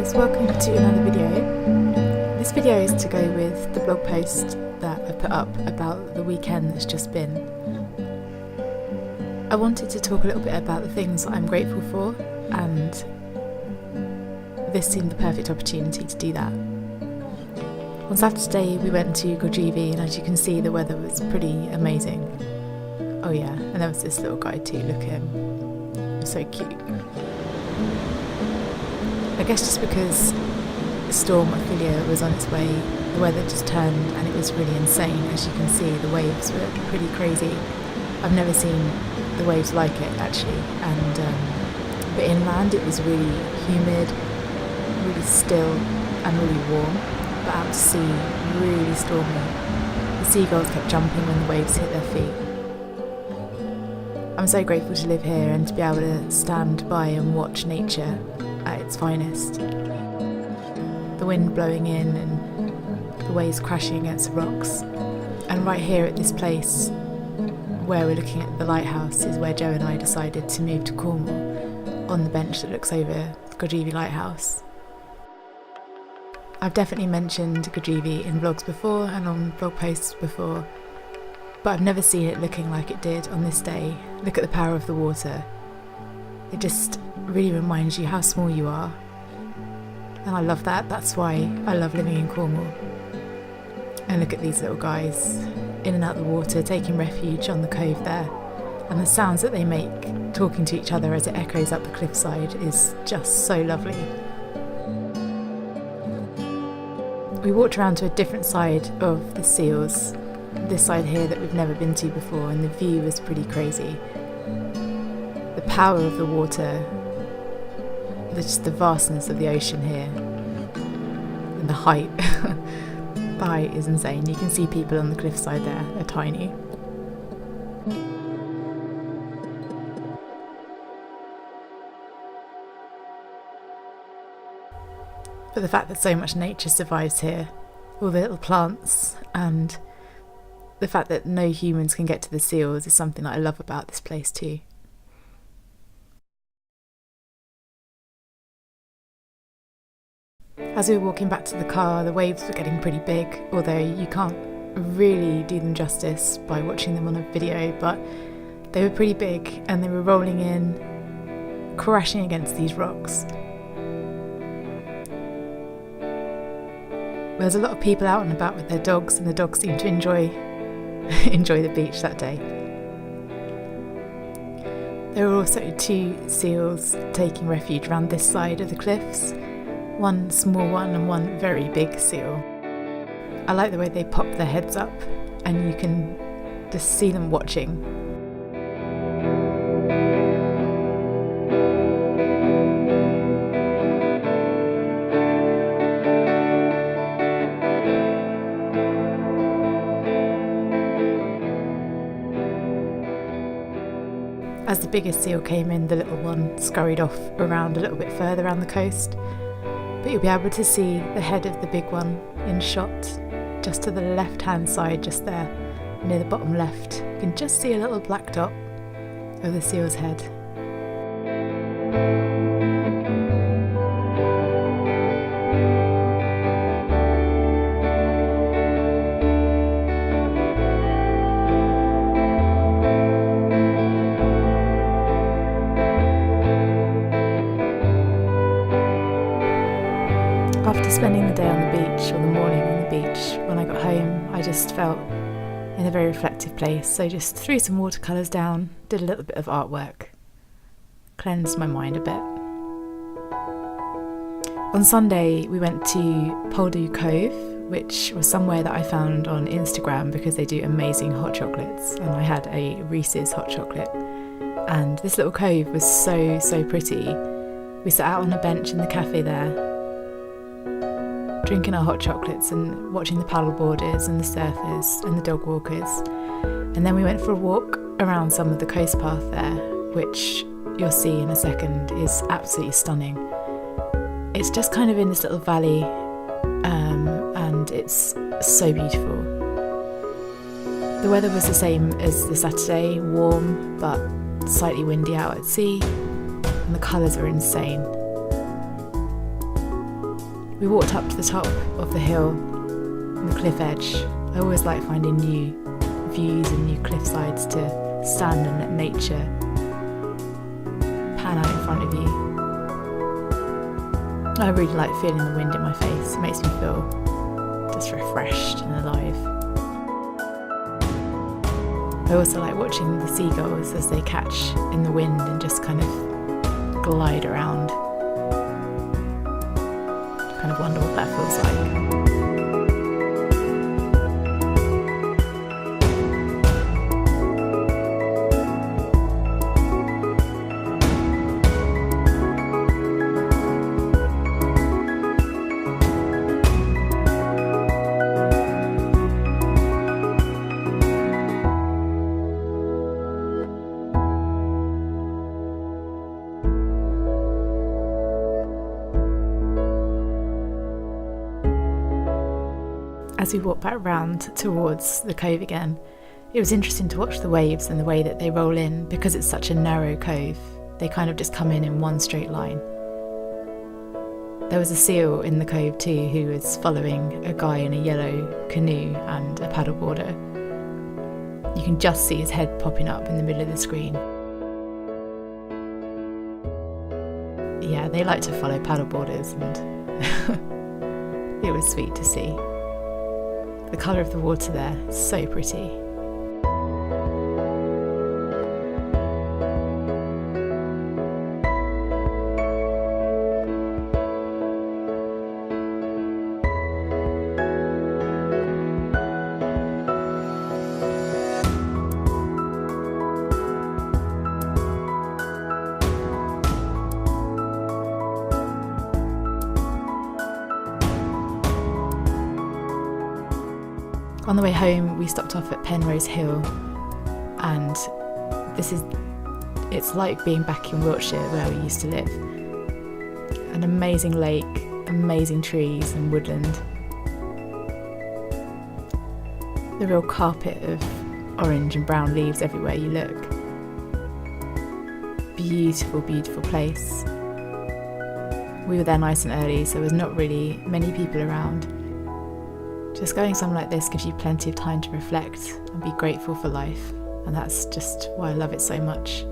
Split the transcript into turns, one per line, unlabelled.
guys, welcome to another video. This video is to go with the blog post that I put up about the weekend that's just been. I wanted to talk a little bit about the things that I'm grateful for, and this seemed the perfect opportunity to do that. On Saturday we went to xoxo, and as you can see the weather was pretty amazing. Oh yeah, and there was this little guy too, look at him, so cute. I guess just because storm Ophelia was on its way, the weather just turned and it was really insane. As you can see, the waves were pretty crazy. I've never seen the waves like it actually, and but inland it was really humid, really still and really warm, but out to sea really stormy. The seagulls kept jumping when the waves hit their feet. I'm so grateful to live here and to be able to stand by and watch nature at its finest. The wind blowing in and the waves crashing against the rocks. And right here at this place where we're looking at the lighthouse is where Joe and I decided to move to Cornwall, on the bench that looks over xoxo Lighthouse. I've definitely mentioned xoxo in vlogs before and on blog posts before, but I've never seen it looking like it did on this day. Look at the power of the water. It just really reminds you how small you are, and I love that. That's why I love living in Cornwall. And look at these little guys in and out the water, taking refuge on the cove there, and the sounds that they make talking to each other as it echoes up the cliffside is just so lovely. We walked around to a different side of the seals, this side here that we've never been to before, and the view was pretty crazy. The power of the water, just the vastness of the ocean here, and the height. The height is insane. You can see people on the cliffside there, they're tiny. But the fact that so much nature survives here, all the little plants, and the fact that no humans can get to the seals is something that I love about this place too. As we were walking back to the car, the waves were getting pretty big, although you can't really do them justice by watching them on a video, but they were pretty big and they were rolling in, crashing against these rocks. There was a lot of people out and about with their dogs, and the dogs seemed to enjoy the beach that day. There were also two seals taking refuge around this side of the cliffs. One small one and one very big seal. I like the way they pop their heads up and you can just see them watching. As the biggest seal came in, the little one scurried off around a little bit further around the coast. But you'll be able to see the head of the big one in shot, just to the left-hand side, just there, near the bottom left. You can just see a little black dot of the seal's head. After spending the day on the beach, or the morning on the beach, when I got home I just felt in a very reflective place, so just threw some watercolours down, did a little bit of artwork, cleansed my mind a bit. On Sunday we went to Poldu Cove, which was somewhere that I found on Instagram because they do amazing hot chocolates, and I had a Reese's hot chocolate, and this little cove was so pretty. We sat out on a bench in the cafe there, drinking our hot chocolates and watching the paddle boarders and the surfers and the dog walkers. And then we went for a walk around some of the coast path there, which you'll see in a second is absolutely stunning. It's just kind of in this little valley, and it's so beautiful. The weather was the same as the Saturday, warm but slightly windy out at sea, and the colours are insane. We walked up to the top of the hill on the cliff edge. I always like finding new views and new cliff sides to stand and let nature pan out in front of you. I really like feeling the wind in my face. It makes me feel just refreshed and alive. I also like watching the seagulls as they catch in the wind and just kind of glide around. Kind of wonder what that feels like. As we walked back round towards the cove again, it was interesting to watch the waves and the way that they roll in, because it's such a narrow cove. They kind of just come in one straight line. There was a seal in the cove too who was following a guy in a yellow canoe and a paddleboarder. You can just see his head popping up in the middle of the screen. Yeah, they like to follow paddleboarders, and it was sweet to see. The colour of the water there is so pretty. On the way home, we stopped off at Penrose Hill, and it's like being back in Wiltshire where we used to live. An amazing lake, amazing trees and woodland. The real carpet of orange and brown leaves everywhere you look. Beautiful, beautiful place. We were there nice and early, so there was not really many people around. Just going somewhere like this gives you plenty of time to reflect and be grateful for life, and that's just why I love it so much.